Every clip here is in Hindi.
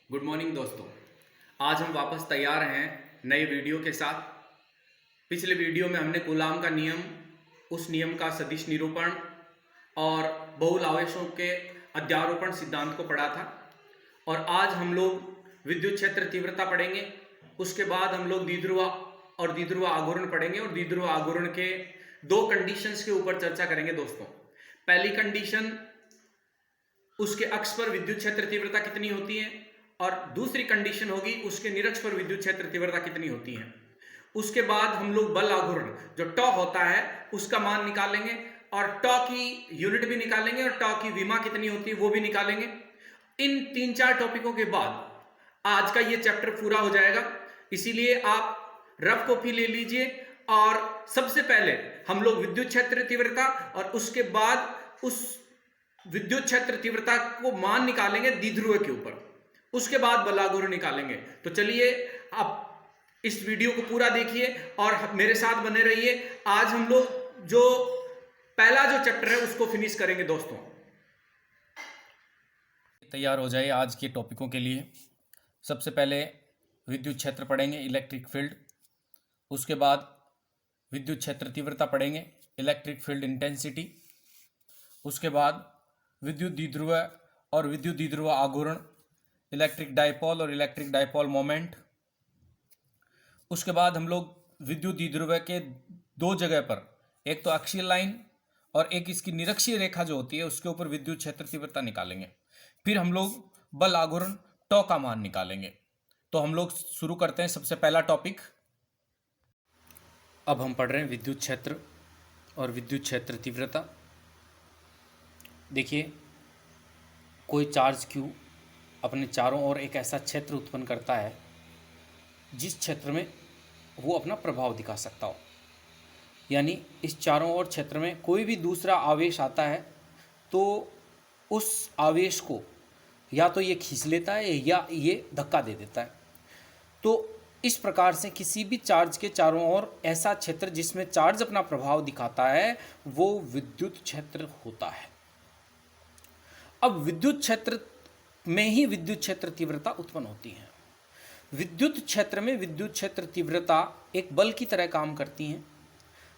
गुड मॉर्निंग दोस्तों। आज हम वापस तैयार हैं नए वीडियो के साथ। पिछले वीडियो में हमने कूलाम का नियम, उस नियम का सदिश निरूपण और बहुल आवेशों के अध्यारोपण सिद्धांत को पढ़ा था। और आज हम लोग विद्युत क्षेत्र तीव्रता पढ़ेंगे। उसके बाद हम लोग द्विध्रुव और द्विध्रुव आघूर्ण पढ़ेंगे और द्विध्रुव आघूर्ण के दो कंडीशंस के ऊपर चर्चा करेंगे दोस्तों। पहली कंडीशन, उसके अक्ष पर विद्युत क्षेत्र तीव्रता कितनी होती है, और दूसरी कंडीशन होगी उसके निरक्ष पर विद्युत क्षेत्र तीव्रता कितनी होती है। उसके बाद हम लोग बल आघूर्ण जो टॉ होता है उसका मान निकालेंगे और टॉ की यूनिट भी निकालेंगे और टॉ की विमा कितनी होती है वो भी निकालेंगे। इन 3-4 टॉपिकों के बाद आज का ये चैप्टर पूरा हो जाएगा। इसीलिए आप रफ कॉपी ले लीजिए और सबसे पहले हम लोग विद्युत क्षेत्र तीव्रता और उसके बाद उस विद्युत क्षेत्र तीव्रता को मान निकालेंगे द्विध्रुव के ऊपर, उसके बाद बलाघूर्ण निकालेंगे। तो चलिए आप इस वीडियो को पूरा देखिए और मेरे साथ बने रहिए। आज हम लोग जो पहला जो चैप्टर है उसको फिनिश करेंगे दोस्तों। तैयार हो जाइए आज के टॉपिकों के लिए। सबसे पहले विद्युत क्षेत्र पढ़ेंगे, इलेक्ट्रिक फील्ड। उसके बाद विद्युत क्षेत्र तीव्रता पढ़ेंगे, इलेक्ट्रिक फील्ड इंटेंसिटी। उसके बाद विद्युत द्विध्रुव और विद्युत द्विध्रुव आघूर्ण, इलेक्ट्रिक डाइपोल और इलेक्ट्रिक डाइपोल मोमेंट। उसके बाद हम लोग विद्युत द्विध्रुव के दो जगह पर, एक तो अक्षीय लाइन और एक इसकी निरक्षीय रेखा जो होती है उसके ऊपर विद्युत क्षेत्र तीव्रता निकालेंगे। फिर हम लोग बल आघूर्ण टॉ का मान निकालेंगे। तो हम लोग शुरू करते हैं सबसे पहला टॉपिक। अब हम पढ़ रहे हैं विद्युत क्षेत्र और विद्युत क्षेत्र तीव्रता। देखिए, कोई चार्ज Q अपने चारों ओर एक ऐसा क्षेत्र उत्पन्न करता है जिस क्षेत्र में वो अपना प्रभाव दिखा सकता हो। यानी इस चारों ओर क्षेत्र में कोई भी दूसरा आवेश आता है तो उस आवेश को या तो ये खींच लेता है या ये धक्का दे देता है। तो इस प्रकार से किसी भी चार्ज के चारों ओर ऐसा क्षेत्र जिसमें चार्ज अपना प्रभाव दिखाता है वो विद्युत क्षेत्र होता है। अब विद्युत क्षेत्र में ही विद्युत क्षेत्र तीव्रता उत्पन्न होती है। विद्युत क्षेत्र में विद्युत क्षेत्र तीव्रता एक बल की तरह काम करती है।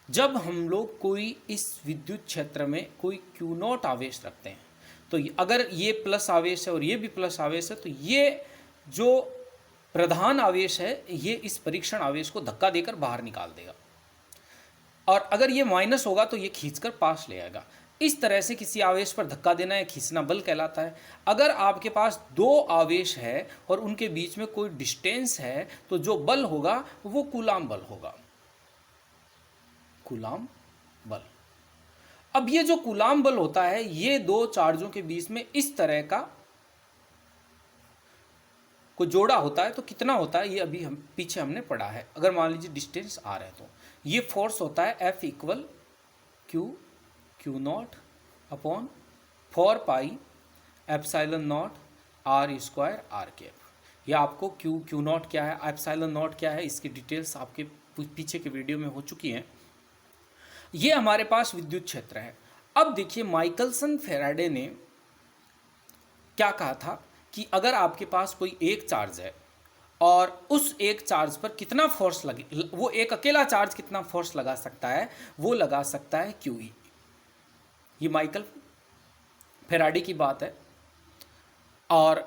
जब हम लोग कोई इस विद्युत क्षेत्र में कोई Q0 आवेश रखते हैं तो अगर ये प्लस आवेश है और ये भी प्लस आवेश है तो ये जो प्रधान आवेश है ये इस परीक्षण आवेश को धक्का देकर बाहर निकाल देगा, और अगर ये माइनस होगा तो ये खींचकर पास ले आएगा। इस तरह से किसी आवेश पर धक्का देना या खींचना बल कहलाता है। अगर आपके पास दो आवेश है और उनके बीच में कोई डिस्टेंस है तो जो बल होगा वो कूलाम बल होगा। कूलाम बल। अब ये जो कूलाम बल होता है ये दो चार्जों के बीच में इस तरह का को जोड़ा होता है। तो कितना होता है ये अभी हम पीछे हमने पढ़ा है। अगर मान लीजिए डिस्टेंस R है तो ये फोर्स होता है F equal Q0 upon 4 pi epsilon not R square R cap. या आपको Q0 क्या है, एप्सिलॉन नॉट क्या है, इसकी डिटेल्स आपके पीछे के वीडियो में हो चुकी हैं। ये हमारे पास विद्युत क्षेत्र है। अब देखिए, माइकलसन फैराडे ने क्या कहा था कि अगर आपके पास कोई एक चार्ज है और उस एक चार्ज पर कितना फोर्स लगे, वो एक अकेला चार्ज कितना फोर्स लगा सकता है, वो लगा सकता है QE। ये माइकल फैराडे की बात है। और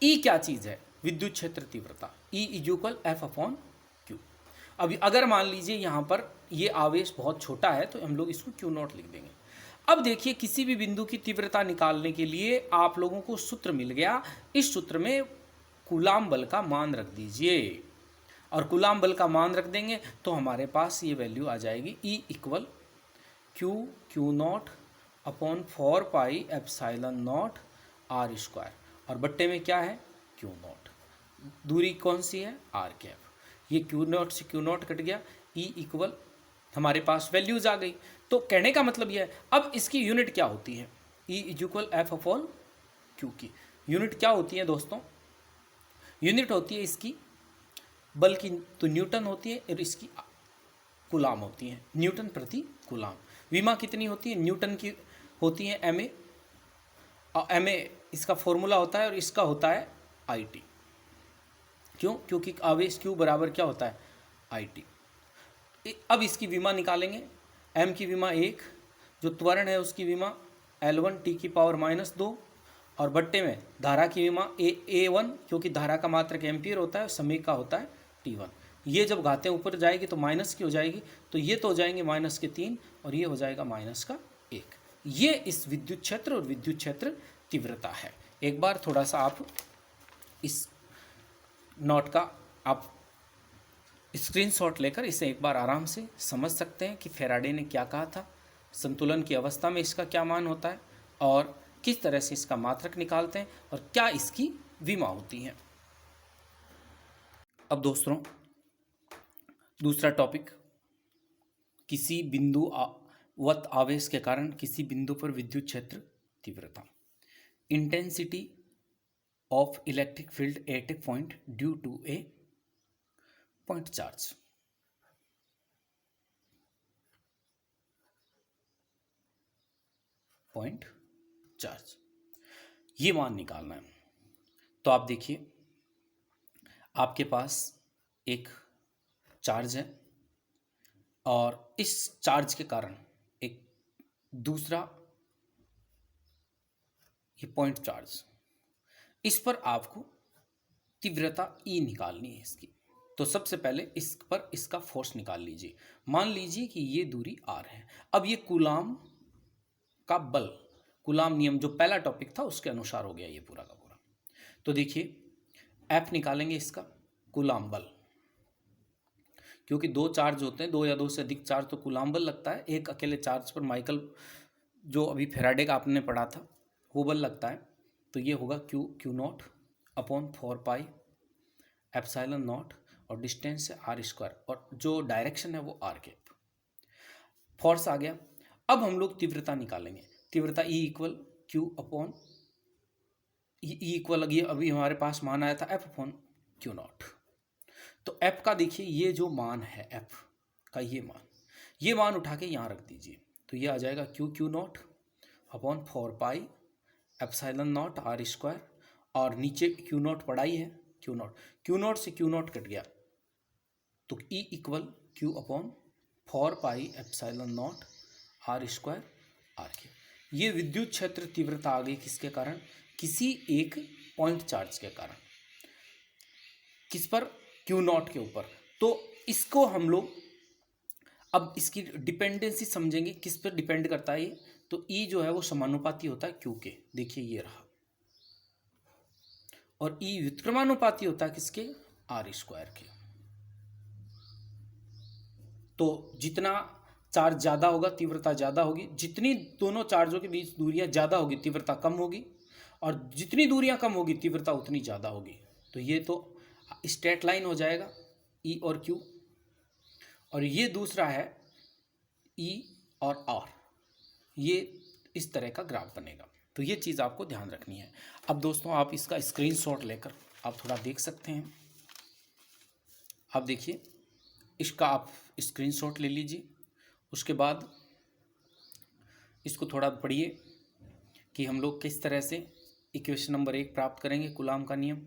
E क्या चीज़ है? विद्युत क्षेत्र तीव्रता। E equal F upon Q। अभी अगर मान लीजिए यहाँ पर ये आवेश बहुत छोटा है तो हम लोग इसको Q0 लिख देंगे। अब देखिए, किसी भी बिंदु की तीव्रता निकालने के लिए आप लोगों को सूत्र मिल गया। इस सूत्र में कूलाम बल का मान रख दीजिए और कूलाम बल का मान रख देंगे तो हमारे पास ये वैल्यू आ जाएगी E equal Q0 upon 4 pi epsilon not R square, और बट्टे में क्या है Q0। दूरी कौन सी है R कैप। ये Q0 से Q0 कट गया, E इक्वल हमारे पास वैल्यूज आ गई। तो कहने का मतलब यह है, अब इसकी यूनिट क्या होती है, E equal F upon Q की यूनिट क्या होती है दोस्तों? यूनिट होती है इसकी बल की तो न्यूटन होती है और इसकी कूलाम होती है, न्यूटन प्रति कूलाम। विमा कितनी होती है? न्यूटन की होती है MA। MA इसका फॉर्मूला होता है और इसका होता है IT। क्यों? क्योंकि आवेश Q बराबर क्या होता है? IT। अब इसकी विमा निकालेंगे। m की विमा 1, जो त्वरण है उसकी विमा L1 T⁻⁻2, और बट्टे में धारा की विमा A1, क्योंकि धारा का मात्रक एम्पियर होता है, समय का होता है T1। ये जब घातें ऊपर जाएगी तो माइनस की हो जाएगी, तो ये तो हो जाएंगे -3 और ये हो जाएगा -1। ये इस विद्युत क्षेत्र और विद्युत क्षेत्र तीव्रता है। एक बार थोड़ा सा आप इस नोट का आप स्क्रीनशॉट लेकर इसे एक बार आराम से समझ सकते हैं कि फैराडे ने क्या कहा था, संतुलन की अवस्था में इसका क्या मान होता है और किस तरह से इसका मात्रक निकालते हैं और क्या इसकी विमा होती है। अब दोस्तों दूसरा टॉपिक, किसी बिंदु वत आवेश के कारण किसी बिंदु पर विद्युत क्षेत्र तीव्रता, intensity of electric field at a point due to a point charge. Point charge ये मान निकालना है। तो आप देखिए, आपके पास एक चार्ज है और इस चार्ज के कारण एक दूसरा ये पॉइंट चार्ज, इस पर आपको तीव्रता E निकालनी है इसकी। तो सबसे पहले इस पर इसका फोर्स निकाल लीजिए। मान लीजिए कि ये दूरी R है। अब ये कूलाम का बल, कूलाम नियम जो पहला टॉपिक था उसके अनुसार हो गया ये पूरा का पूरा। तो देखिए F निकालेंगे इसका, कूलाम बल, क्योंकि दो चार्ज होते हैं, दो या दो से अधिक चार्ज तो कूलाम बल लगता है। एक अकेले चार्ज पर माइकल जो अभी फैराडे का आपने पढ़ा था वो बल लगता है। तो ये होगा Q0 अपॉन 4 पाई ε0 और डिस्टेंस है R², और जो डायरेक्शन है वो R कैप। फोर्स आ गया। अब हम लोग तीव्रता निकालेंगे। तीव्रता E equal Q upon E equal अभी हमारे पास मान आया था F अपॉन Q0। तो F का देखिए ये जो मान है F का, ये मान उठा के यहाँ रख दीजिए। तो ये आ जाएगा Q0 अपॉन 4 पाई ε0 R², और नीचे Q0 पड़ा ही है, Q0 से Q0 कट गया तो E इक्वल Q अपॉन 4 पाई ε0 R² R के। ये विद्युत क्षेत्र तीव्रता आ गई किसके कारण? किसी एक पॉइंट चार्ज के कारण। किस पर? Q0 के ऊपर। तो इसको हम लोग अब इसकी डिपेंडेंसी समझेंगे, किस पर डिपेंड करता है ये। तो E जो है वो समानुपाती होता है Q के, देखिए ये रहा, और E व्युत्क्रमानुपाती होता है किसके? R² के। तो जितना चार्ज ज़्यादा होगा तीव्रता ज़्यादा होगी, जितनी दोनों चार्जों के बीच दूरियां ज़्यादा होगी तीव्रता कम होगी, और जितनी दूरियां कम होगी तीव्रता उतनी ज़्यादा होगी। तो ये तो स्ट्रेट लाइन हो जाएगा E और Q, और ये दूसरा है E और R, ये इस तरह का ग्राफ बनेगा। तो ये चीज़ आपको ध्यान रखनी है। अब दोस्तों आप इसका स्क्रीनशॉट लेकर आप थोड़ा देख सकते हैं। आप देखिए, इसका आप स्क्रीनशॉट ले लीजिए, उसके बाद इसको थोड़ा पढ़िए कि हम लोग किस तरह से इक्वेशन नंबर 1 प्राप्त करेंगे, कूलाम का नियम।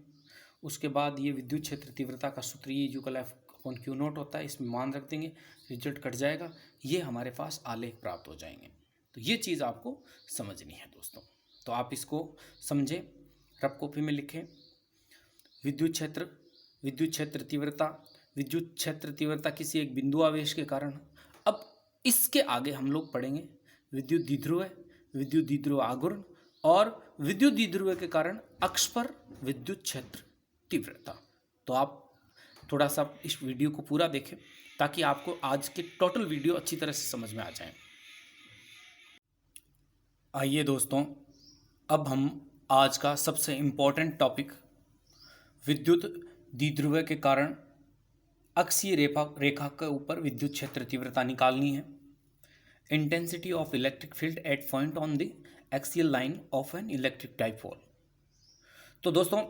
उसके बाद ये विद्युत क्षेत्र तीव्रता का सूत्र E equal F upon Q0 होता है, इसमें मान रख देंगे, रिजल्ट कट जाएगा, ये हमारे पास आलेख प्राप्त हो जाएंगे। तो ये चीज़ आपको समझनी है दोस्तों। तो आप इसको समझें, रफ कॉपी में लिखें। विद्युत क्षेत्र तीव्रता किसी एक बिंदु आवेश के कारण। अब इसके आगे हम लोग पढ़ेंगे विद्युत द्विध्रुव आघूर्ण और विद्युत द्विध्रुव के कारण अक्ष पर विद्युत क्षेत्र तीव्रता। तो आप थोड़ा सा इस वीडियो को पूरा देखें ताकि आपको आज के टोटल वीडियो अच्छी तरह से समझ में आ जाए। आइए दोस्तों, अब हम आज का सबसे इम्पोर्टेंट टॉपिक, विद्युत द्विध्रुव के कारण अक्षीय रेखा के ऊपर विद्युत क्षेत्र तीव्रता निकालनी है। Intensity of electric field eight point on the axial line of an electric dipole. तो दोस्तों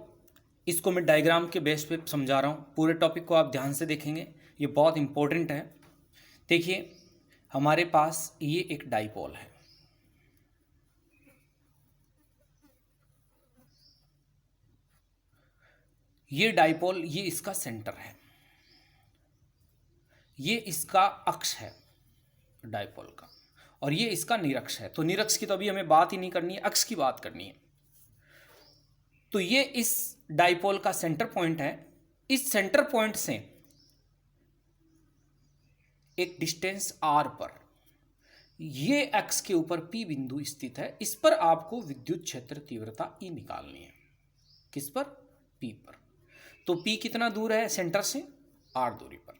इसको मैं डायग्राम के बेस पे समझा रहा हूँ, पूरे टॉपिक को आप ध्यान से देखेंगे, ये बहुत इंपॉर्टेंट है। देखिए हमारे पास ये एक डाइपोल है, ये डाइपोल, ये इसका सेंटर है, ये इसका अक्ष है डाइपोल का, और ये इसका निरक्ष है। तो निरक्ष की तो अभी हमें बात ही नहीं करनी है, अक्ष की बात करनी है। तो ये इस डाइपोल का सेंटर पॉइंट है। इस सेंटर पॉइंट से एक डिस्टेंस r पर ये एक्स के ऊपर P बिंदु स्थित है। इस पर आपको विद्युत क्षेत्र तीव्रता E निकालनी है। किस पर? P पर। तो P कितना दूर है सेंटर से? R दूरी पर।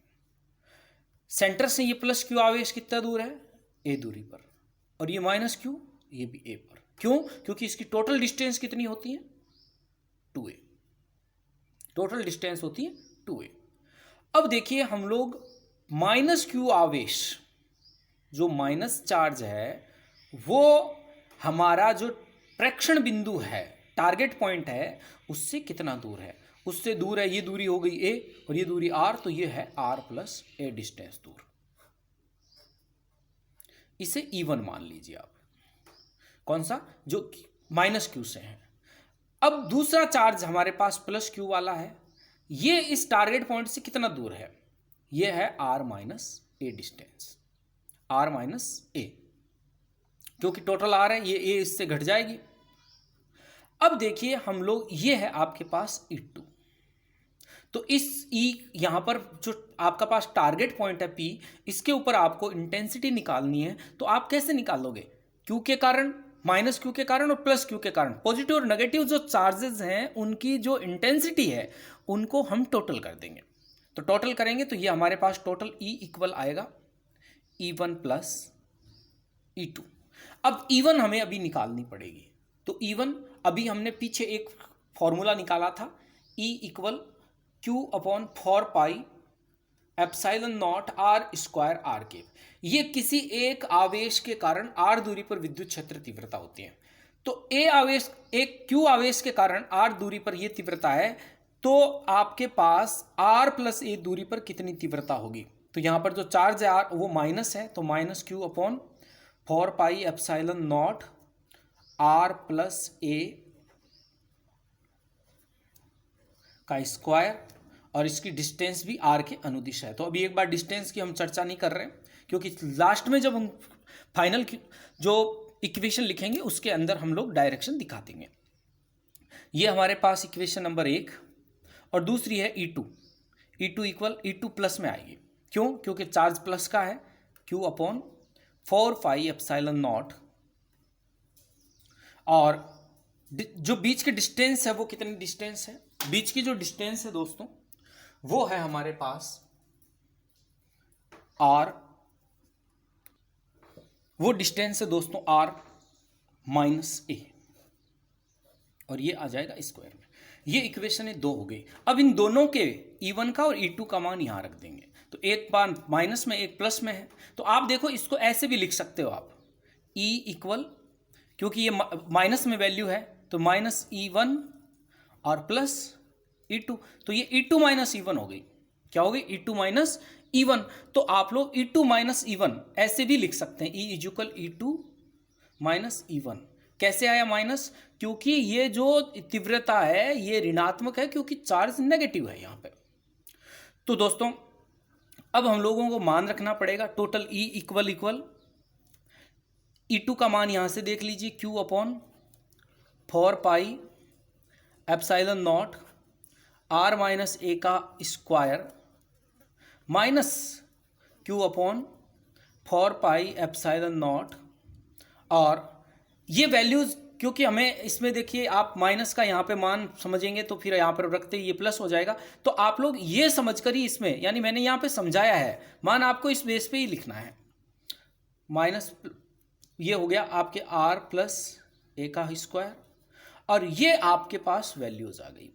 सेंटर से ये प्लस Q आवेश कितना दूर है? A दूरी पर। और ये माइनस Q, ये भी A पर। क्यों? क्योंकि इसकी टोटल डिस्टेंस कितनी होती है? 2a। टोटल डिस्टेंस होती है 2a। अब देखिए हम लोग माइनस Q आवेश, जो माइनस चार्ज है, वो हमारा जो प्रेक्षण बिंदु है, टारगेट पॉइंट है, उससे कितना दूर है? उससे दूर है, ये दूरी हो गई a और ये दूरी r, तो ये है r प्लस a डिस्टेंस दूर। इसे E1 मान लीजिए आप। कौन सा? जो माइनस Q से है। अब दूसरा चार्ज हमारे पास प्लस Q वाला है, ये इस टारगेट पॉइंट से कितना दूर है? ये है r minus a distance, r minus a, क्योंकि टोटल r है, ये a इससे घट जाएगी। अब देखिए हम लोग, ये है आपके पास E2। तो इस E यहां पर जो आपका पास टारगेट पॉइंट है P, इसके ऊपर आपको इंटेंसिटी निकालनी है। तो आप कैसे निकालोगे? Q के कारण, माइनस Q के कारण और प्लस Q के कारण। पॉजिटिव और नेगेटिव जो चार्जेस हैं उनकी जो इंटेंसिटी है उनको हम टोटल कर देंगे। तो टोटल करेंगे तो ये हमारे पास टोटल E इक्वल आएगा E1 प्लस E2। अब E1 हमें अभी निकालनी पड़ेगी। तो E1 अभी हमने पीछे एक फॉर्मूला निकाला था, E equal Q upon 4 pi epsilon not r square r के। ये किसी एक आवेश के कारण r दूरी पर विद्युत क्षेत्र तीव्रता होती है। तो a आवेश, एक q आवेश के कारण r दूरी पर यह तीव्रता है, तो आपके पास r प्लस a दूरी पर कितनी तीव्रता होगी? तो यहां पर जो चार्ज है r, वो माइनस है, तो minus Q upon 4 pi epsilon not r plus a का स्क्वायर, और इसकी डिस्टेंस भी r के अनुदिश है। तो अभी एक बार डिस्टेंस की हम चर्चा नहीं कर रहे हैं, क्योंकि लास्ट में जब हम फाइनल जो इक्वेशन लिखेंगे उसके अंदर हम लोग डायरेक्शन दिखा देंगे। ये हमारे पास इक्वेशन नंबर 1, और दूसरी है E2। E2 equal, E2 plus में आएगी। क्यों? क्योंकि चार्ज प्लस का है, Q upon 4 pi epsilon not, और जो बीच की डिस्टेंस है वो कितनी डिस्टेंस है? बीच की जो डिस्टेंस है दोस्तों, वो है हमारे पास r, वो डिस्टेंस है दोस्तों r माइनस a, और ये आ जाएगा स्क्वायर में। ये इक्वेशन 2 हो गई। अब इन दोनों के E1 का और E2 का मान यहां रख देंगे। तो एक बार माइनस में, एक प्लस में है। तो आप देखो, इसको ऐसे भी लिख सकते हो आप, E इक्वल, क्योंकि ये माइनस में वैल्यू है, तो माइनस E1 और प्लस E2। तो ये E2 माइनस E1 हो गई। क्या हो गई? E2 minus E1। तो आप लोग E2 माइनस E1 ऐसे भी लिख सकते हैं, E equal E2 minus E1। कैसे आया माइनस? क्योंकि ये जो तीव्रता है ये ऋणात्मक है, क्योंकि चार्ज नेगेटिव है यहाँ पे। तो दोस्तों अब हम लोगों को मान रखना पड़ेगा टोटल E इक्वल E2 का मान यहां से देख लीजिए, Q upon 4 pi epsilon not r minus a का square minus Q upon 4 pi epsilon not, और ये वैल्यूज, क्योंकि हमें इसमें देखिए आप माइनस का यहाँ पे मान समझेंगे तो फिर यहाँ पर रखते ये प्लस हो जाएगा। तो आप लोग ये समझकर ही इसमें, यानी मैंने यहाँ पे समझाया है, मान आपको इस बेस पे ही लिखना है। माइनस ये हो गया आपके r प्लस a का स्क्वायर, और ये आपके पास वैल्यूज आ गई।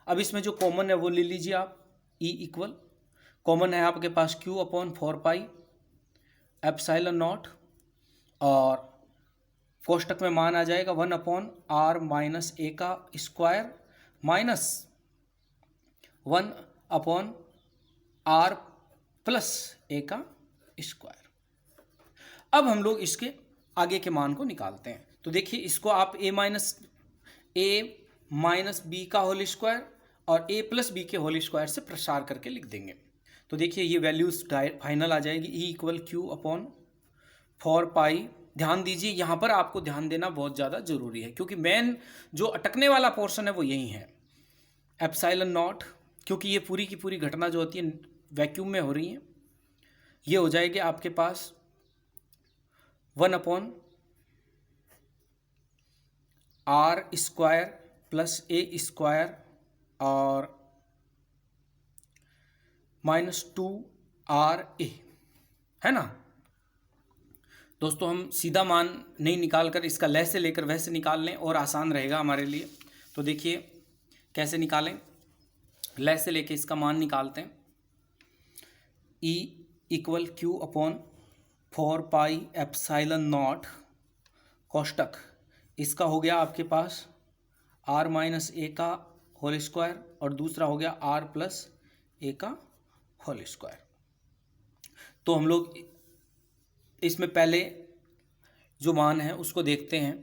अब इसमें जो कॉमन है वो ले लीजिए आप, E इक्वल कॉमन है आपके पास Q upon 4 pi epsilon not, और कोष्टक में मान आ जाएगा 1 अपॉन r माइनस a का square minus 1 upon r plus a का स्क्वायर। अब हम लोग इसके आगे के मान को निकालते हैं। तो देखिए, इसको आप a माइनस b का होल स्क्वायर और a प्लस बी के होल स्क्वायर से प्रसार करके लिख देंगे। तो देखिए ये वैल्यूज फाइनल आ जाएगी, ई इक्वल क्यू अपॉन 4 पाई। ध्यान दीजिए यहाँ पर आपको ध्यान देना बहुत ज़्यादा जरूरी है, क्योंकि मेन जो अटकने वाला पोर्शन है वो यही है, एप्सिलॉन नॉट, क्योंकि ये पूरी की पूरी घटना जो होती है वैक्यूम में हो रही है। ये हो जाएगी आपके पास 1/r² प्लस a² और -2ra, है ना दोस्तों। हम सीधा मान नहीं निकाल कर इसका लय से लेकर वैसे निकाल लें और आसान रहेगा हमारे लिए। तो देखिए कैसे निकालें, लय से लेके इसका मान निकालते हैं। E इक्वल क्यू अपॉन 4 पाई ε0 कोष्टक, इसका हो गया आपके पास r माइनस ए का होल स्क्वायर और दूसरा हो गया r प्लस ए का होल स्क्वायर। तो हम लोग इसमें पहले जो मान है उसको देखते हैं।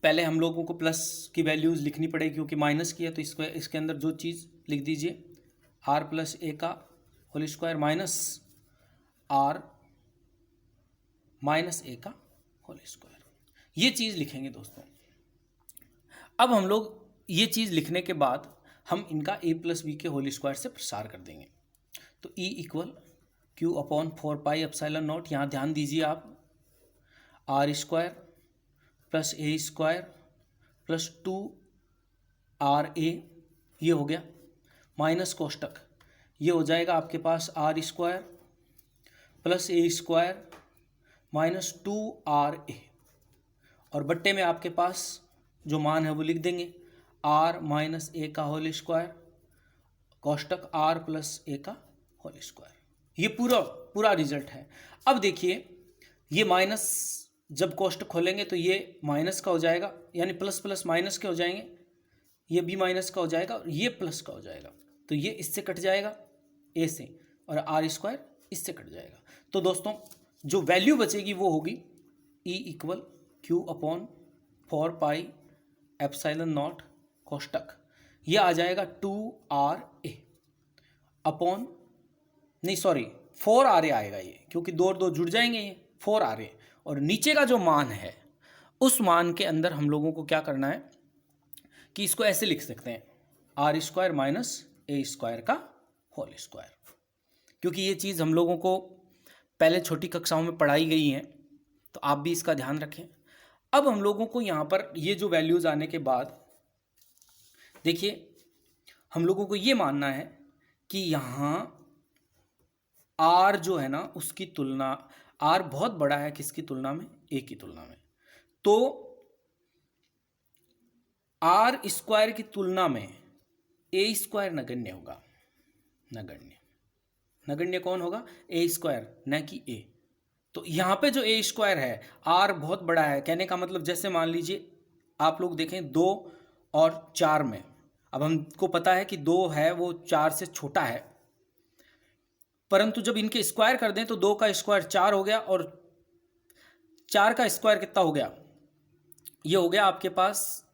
पहले हम लोगों को प्लस की वैल्यूज़ लिखनी पड़ेगी, क्योंकि माइनस की है तो इसके अंदर जो चीज़ लिख दीजिए r प्लस ए का whole square minus r minus A का होल स्क्वायर, ये चीज़ लिखेंगे दोस्तों। अब हम लोग ये चीज़ लिखने के बाद हम इनका a प्लस बी के होल स्क्वायर से प्रसार कर देंगे। तो E इक्वल क्यू अपॉन 4 पाई ε0, यहाँ ध्यान दीजिए आप, r² plus a² plus 2ra, ये हो गया माइनस कोष्टक, ये हो जाएगा आपके पास r² plus a² minus 2ra, और बट्टे में आपके पास जो मान है वो लिख देंगे r माइनस ए का whole square कोष्टक r plus A का होल स्क्वायर। ये पूरा रिजल्ट है। अब देखिए ये माइनस जब कोष्टक खोलेंगे तो ये माइनस का हो जाएगा, यानी प्लस प्लस माइनस के हो जाएंगे, ये भी माइनस का हो जाएगा और ये प्लस का हो जाएगा। तो ये इससे कट जाएगा a से, और r² इससे कट जाएगा। तो दोस्तों जो वैल्यू बचेगी वो होगी E इक्वल क्यू अपॉन 4 पाई ε0 कोष्टक, ये आ जाएगा 2ra अपॉन, नहीं सॉरी 4ra आएगा ये, क्योंकि दो और दो जुड़ जाएंगे, ये 4ra, और नीचे का जो मान है उस मान के अंदर हम लोगों को क्या करना है कि इसको ऐसे लिख सकते हैं r² माइनस a² का होल स्क्वायर, क्योंकि ये चीज़ हम लोगों को पहले छोटी कक्षाओं में पढ़ाई गई है, तो आप भी इसका ध्यान रखें। अब हम लोगों को यहाँ पर ये जो वैल्यूज़ आने के बाद देखिए हम लोगों को ये मानना है कि यहाँ r जो है ना उसकी तुलना, r बहुत बड़ा है किसकी तुलना में, a की तुलना में, तो r² की तुलना में a² नगण्य होगा। नगण्य कौन होगा, a², न कि a। तो यहाँ पे जो a² है, r बहुत बड़ा है, कहने का मतलब जैसे मान लीजिए आप लोग देखें 2 और 4 में, अब हमको पता है कि 2 है वो 4 से छोटा है, परंतु जब इनके स्क्वायर कर दें तो 2 का स्क्वायर 4 हो गया और 4 का स्क्वायर कितना हो गया, ये हो गया आपके पास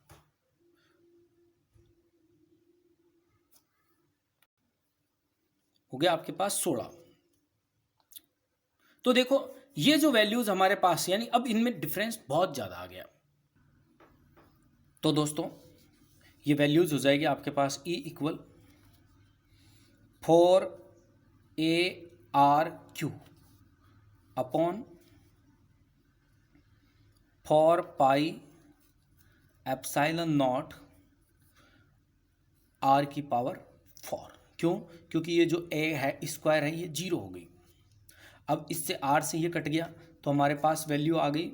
16। तो देखो ये जो वैल्यूज हमारे पास, यानी अब इनमें डिफरेंस बहुत ज़्यादा आ गया। तो दोस्तों ये वैल्यूज हो जाएगी आपके पास E इक्वल 4arq अपॉन 4 पाई ε0 r की पावर 4। क्यों, क्योंकि ये जो a है स्क्वायर है ये 0 हो गई। अब इससे r से ये कट गया तो हमारे पास वैल्यू आ गई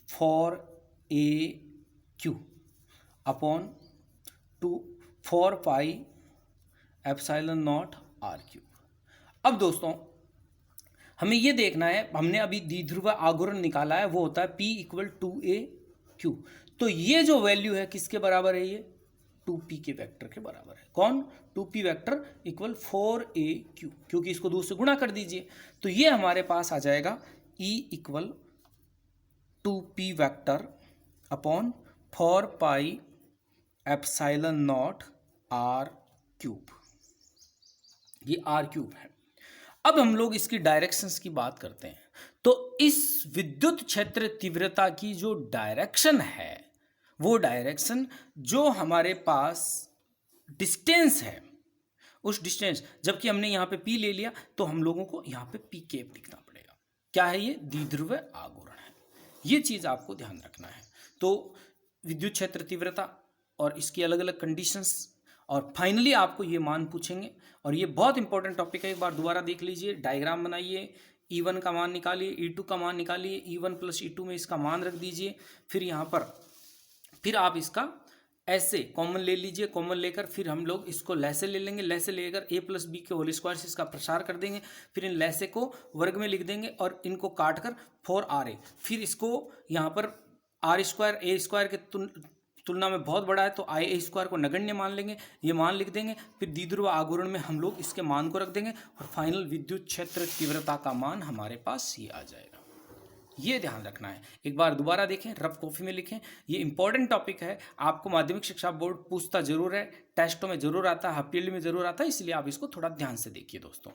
4aq अपॉन 4 पाई ε0 r3। अब दोस्तों हमें ये देखना है, हमने अभी द्विध्रुव आघूर्ण निकाला है, वो होता है P इक्वल 2aq। तो ये जो वैल्यू है किसके बराबर है, ये 2p के वेक्टर के बराबर है। कौन, 2p वेक्टर इक्वल 4aq, क्योंकि इसको 2 से गुणा कर दीजिए। तो ये हमारे पास आ जाएगा E equal 2p vector upon 4 पाई ε0 r क्यूब, ये आर क्यूब है। अब हम लोग इसकी डायरेक्शंस की बात करते हैं। तो इस विद्युत क्षेत्र तीव्रता की जो डायरेक्शन है, वो डायरेक्शन जो हमारे पास डिस्टेंस है, उस डिस्टेंस, जबकि हमने यहाँ पे पी ले लिया तो हम लोगों को यहाँ पे पी कैप लिखना पड़ेगा। क्या है ये? द्विध्रुव आघूर्ण है। ये चीज़ आपको ध्यान रखना है। तो विद्युत क्षेत्र तीव्रता और इसकी अलग अलग कंडीशंस, और फाइनली आपको ये मान पूछेंगे, और ये बहुत इंपॉर्टेंट टॉपिक है। एक बार दोबारा देख लीजिए, डायग्राम बनाइए, E1 का मान निकालिए, E2 का मान निकालिए, E1 + E2 में इसका मान रख दीजिए, फिर यहाँ पर फिर आप इसका ऐसे कॉमन ले लीजिए, कॉमन लेकर फिर हम लोग इसको लैसे ले लेंगे, लैसे लेकर a + b के होल स्क्वायर से इसका प्रसार कर देंगे, फिर इन लैसे को वर्ग में लिख देंगे और इनको काट कर 4ra, फिर इसको यहाँ पर r² a² के तुलना में बहुत बड़ा है तो ia² को नगण्य मान लेंगे, ये मान लिख देंगे, फिर द्विध्रुव आघूर्ण में हम लोग इसके मान को रख देंगे और फाइनल विद्युत क्षेत्र तीव्रता का मान हमारे पास ये आ जाएगा। ये ध्यान रखना है। एक बार दोबारा देखें, रफ कॉपी में लिखें, ये इंपॉर्टेंट टॉपिक है, आपको माध्यमिक शिक्षा बोर्ड पूछता जरूर है, टेस्टों में जरूर आता है, हाफ ईयरली में जरूर आता है, इसलिए आप इसको थोड़ा ध्यान से देखिए दोस्तों।